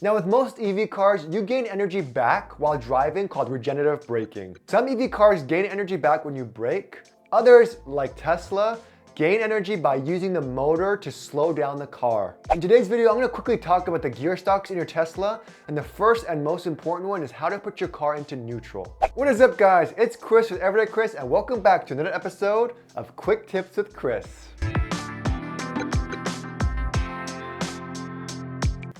Now with most EV cars, you gain energy back while driving called regenerative braking. Some EV cars gain energy back when you brake. Others, like Tesla, gain energy by using the motor to slow down the car. In today's video, I'm going to quickly talk about the gear stocks in your Tesla, and the first and most important one is how to put your car into neutral. What is up guys, it's Chris with Everydaychris and welcome back to another episode of Quick Tips with Chris.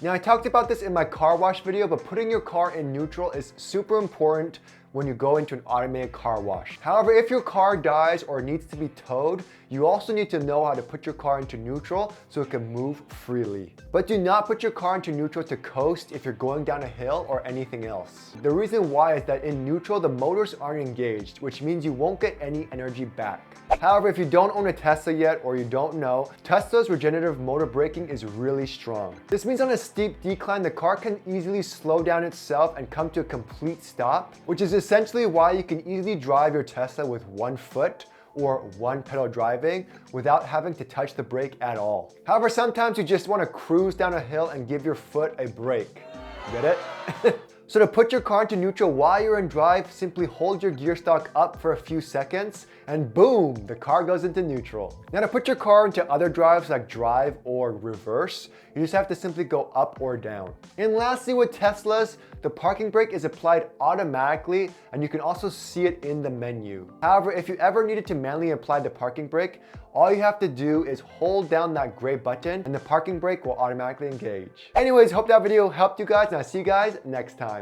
Now I talked about this in my car wash video, but putting your car in neutral is super important when you go into an automated car wash. However, if your car dies or needs to be towed, you also need to know how to put your car into neutral so it can move freely. But do not put your car into neutral to coast if you're going down a hill or anything else. The reason why is that in neutral, the motors aren't engaged, which means you won't get any energy back. However, if you don't own a Tesla yet or you don't know, Tesla's regenerative motor braking is really strong. This means on a steep decline, the car can easily slow down itself and come to a complete stop, which is essentially why you can easily drive your Tesla with one foot or one pedal driving without having to touch the brake at all. However, sometimes you just want to cruise down a hill and give your foot a break. Get it? So to put your car into neutral while you're in drive, simply hold your gear stock up for a few seconds and boom, the car goes into neutral. Now to put your car into other drives like drive or reverse, you just have to simply go up or down. And lastly with Teslas, the parking brake is applied automatically and you can also see it in the menu. However, if you ever needed to manually apply the parking brake, all you have to do is hold down that gray button and the parking brake will automatically engage. Anyways, hope that video helped you guys and I'll see you guys next time.